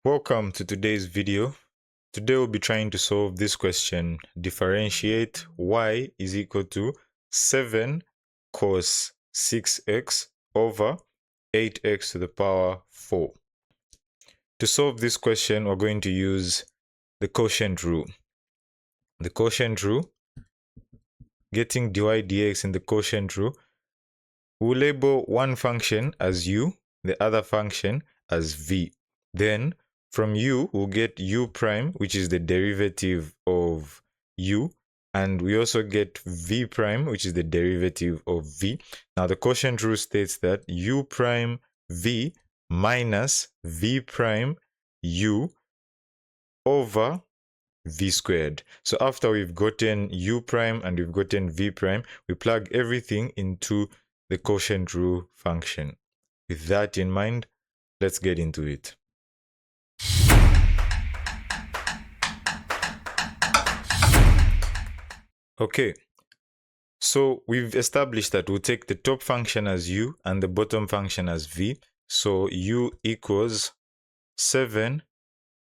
Welcome to today's video. Today we'll be trying to solve this question. Differentiate y is equal to 7 cos 6x over 8x to the power 4. To solve this question, we're going to use the quotient rule. The quotient rule, getting dy dx in the quotient rule, we'll label one function as u, the other function as v. Then from u, we'll get u prime, which is the derivative of u, and we also get v prime, which is the derivative of v. Now the quotient rule states that u prime v minus v prime u over v squared. So after we've gotten u prime and we've gotten v prime, we plug everything into the quotient rule function. With that in mind, let's get into it. Okay, so we've established that we'll take the top function as u and the bottom function as v. So u equals 7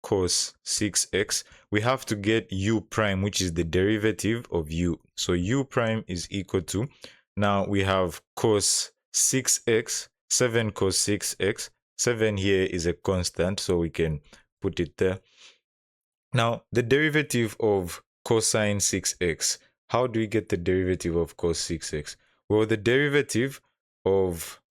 cos 6x. We have to get u prime, which is the derivative of u. So u prime is equal to, now we have cos 6x, 7 cos 6x. 7 here is a constant, so we can put it there. Now, the derivative of cosine 6x. How do we get the derivative of cos 6x? Well, the derivative of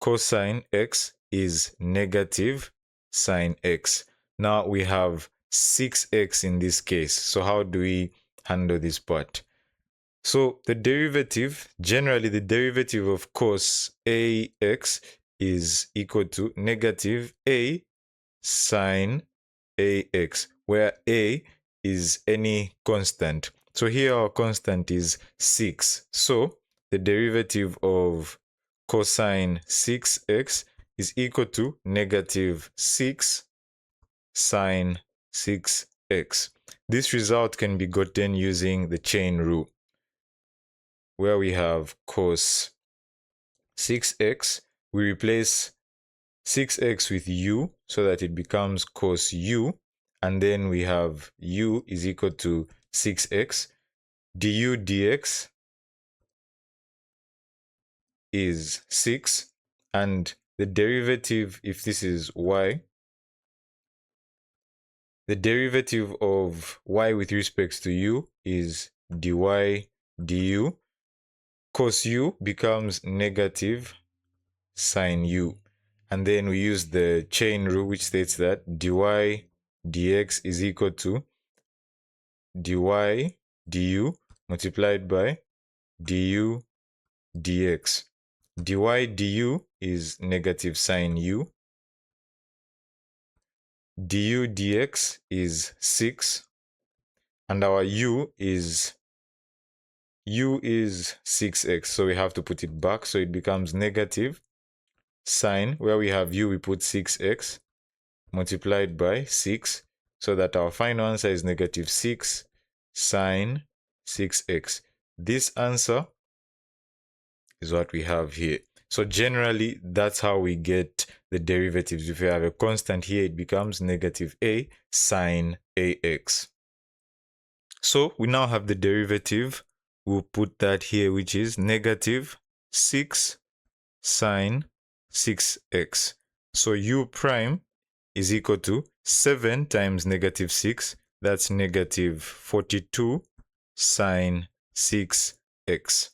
cosine x is negative sine x. Now we have 6x in this case. So how do we handle this part? So the derivative, generally the derivative of cos ax is equal to negative a sine ax, where a is any constant. So here our constant is 6. So the derivative of cosine 6x is equal to negative 6 sine 6x. This result can be gotten using the chain rule, where we have cos 6x, we replace 6x with u so that it becomes cos u, and then we have u is equal to 6x. Du dx is 6, and the derivative, if this is y, the derivative of y with respect to u is dy du. Cos u becomes negative sine u. And then we use the chain rule, which states that dy dx is equal to dy du multiplied by du dx. Dy du is negative sine u. Du dx is 6. And our u is 6x. So we have to put it back. So it becomes negative sine, where we have u, we put 6x multiplied by 6, so that our final answer is negative 6 sine 6x. This answer is what we have here. So generally, that's how we get the derivatives. If you have a constant here, it becomes negative a sine ax. So we now have the derivative. We'll put that here, which is negative 6 sine 6x. So u prime is equal to 7 times negative 6. That's negative 42 sine 6x.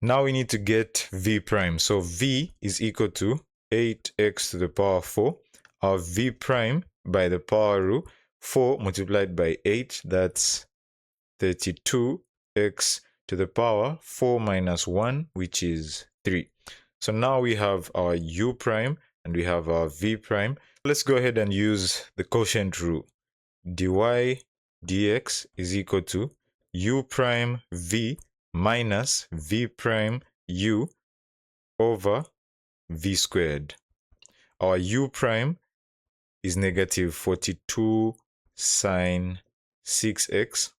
Now we need to get v prime. So v is equal to 8x to the power 4. Our v prime by the power rule, 4 multiplied by 8, that's 32x to the power 4 minus 1, which is 3. So now we have our u prime and we have our v prime. Let's go ahead and use the quotient rule. Dy dx is equal to u prime v minus v prime u over v squared. Our u prime is negative 42 sine 6x.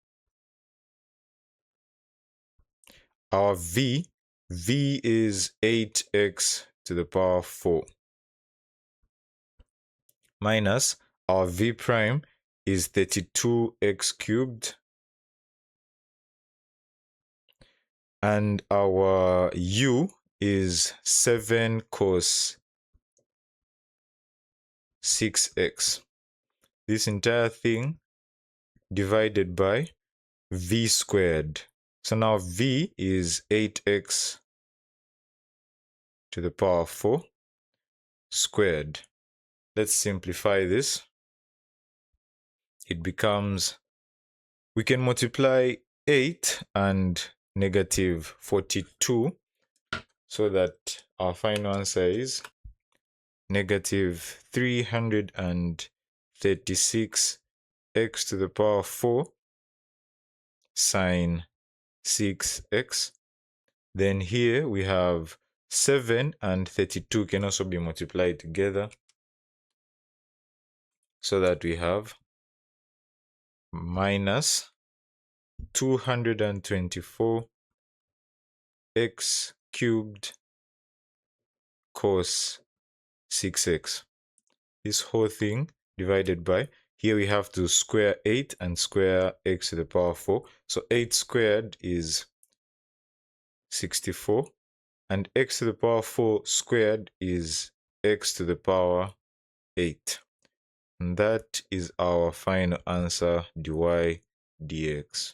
Our v is 8x to the power 4. minus our v prime is 32x cubed, and our u is 7 cos 6x. This entire thing divided by v squared. So now v is 8x to the power 4 squared. Let's simplify this. It becomes, we can multiply 8 and negative 42 so that our final answer is negative 336 x to the power 4 sine 6x. Then here we have 7 and 32 can also be multiplied together so that we have minus 224 x cubed cos 6x. This whole thing divided by, here we have to square 8 and square x to the power 4. So 8 squared is 64, and x to the power 4 squared is x to the power 8. And that is our final answer, dy dx.